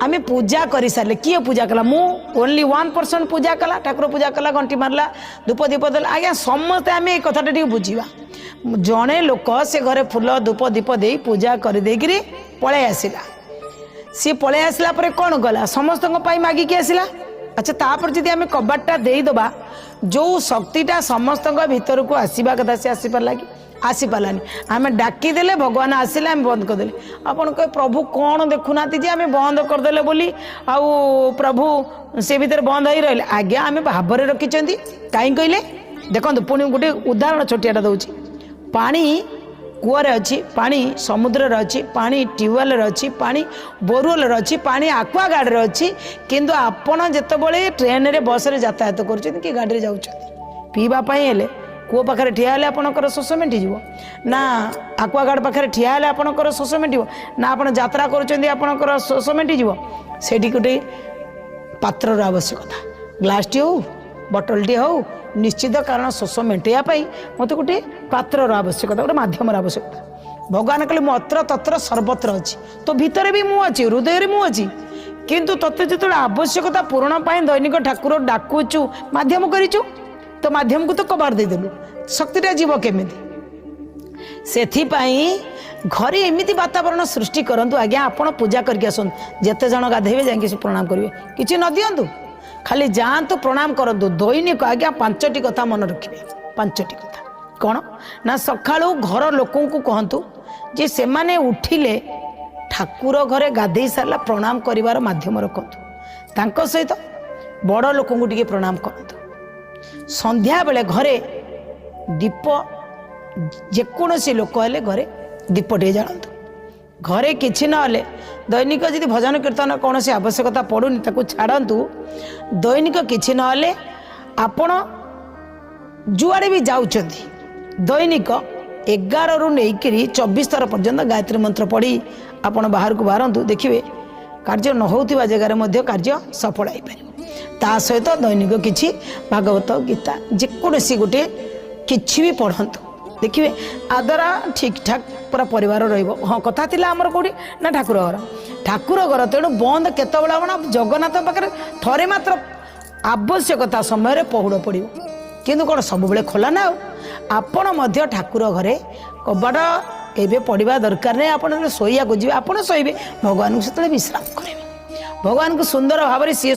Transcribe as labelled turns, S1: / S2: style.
S1: आम पूजा कर सारे किए पूजा कला मु ओनली 1% पूजा कला ठाकुर पूजा कला घंटी मारला धूप दीप देला आज्ञा समस्ते आम ये कथाटा बुझा जड़े लोक से घरे फुल धूप दीप दे पूजा कर देकरी पलि आसला सी पलि आसला कौन कला समस्त मागिकी आसला अच्छा तापर जदि आम कबाटा देदबा जो शक्तिटा समस्त भीतर को आसवा कथा सी आसी पार्ला कि आसी पारानी आम डाकीदे भगवान आसिले आम बंद करदे आपन कहे प्रभु कौन देखुना जे आम बंद करदे बोली आउ प्रभु से भीतर बंद हो रही आज्ञा आम भाव रखिंट कहीं कहले देखो पुणी गोटे उदाहरण छोटियाटा दूसरी पानी कूअर अच्छी पानी समुद्र अच्छी पानी ट्यूबवेल अच्छी पानी बोरवेल अच्छी पानी आक्वा गार्ड अच्छी किंतु आपण जिते ट्रेन रे बस रे यातायात कर कि गाड़ी जाऊँ पीवाई कूओ पाखे ठिया आपणकर शोष मेटिव ना आक्वा गार्ड पाखे ठिया आपणकर शोष मेटिव ना आप यात्रा करपणकर शोष मेटिव से गोटे पात्र आवश्यकता ग्लासटी हो बटलटी हो निश्चित कारण शोष मेटाई मत गोटे पात्र आवश्यकता गोटे मध्यम आवश्यकता भगवान कहले अत्र तत्र सर्वत्र अच्छी तो भितर भी मु अच्छी हृदय मु अच्छी किंतु तत्ते जो आवश्यकता पूरण दैनिक ठाकुर डाकुचु मध्यम करूँ तो मध्यम को तो कबार देदेलु शक्तिटा जीव केमी से घरे एमती वातावरण सृष्टि करूँ आज्ञा आपण पूजा करके आसतु जिते जन गाधेबे जाकि प्रणाम करेंगे किसी न दिंतु खाली जातु प्रणाम करूँ दैनिक आज्ञा 5टी कथा मन रखिए 5टी कथा कौन ना सकाळु घर लोक कहतु जे से माने उठिले ठाकुर घरे गाधे सारा प्रणाम करिवार माध्यम रखतु सहित बड़ लोक टिके प्रणाम करतु संध्या बेले घरे दीप जेकोसी लोक हेले घरे दीप टे जालतु घरे किछि नले दैनिक जदि भजन कीर्तन कौन से आवश्यकता पड़ूनी ताकू छाड़तु दैनिक किछि नले आपण जुआड़े भी जाउछथि दैनिक 11 रु लेकर 24 थर पर्यंत गायत्री मंत्र पढ़ी आपण बाहर को बाहरतु देखिए कार्य न होतिबा जगार मध्य कार्य सफल हो पार ता सहित दैनिक किछि भागवत गीता जेकोसी गोटे किछि भी पढ़ंतु देखिए आदरा ठीक ठाक पूरा परिवार हाँ कथा थिला आमर कौटी ना ठाकुर घर तेणु बंद केतबेला बना जगन्नाथ पाखे थरे मात्र आवश्यकता समय पहुड़ पड़ो किंतु कौन सब बेले खोला ना आपण मध्य ठाकुर घरे कबाट एवं पढ़ा दरकार नहीं आप शोया को जी आप शोबे भगवान को से विश्राम करेंगे भगवान को सुंदर भाव सी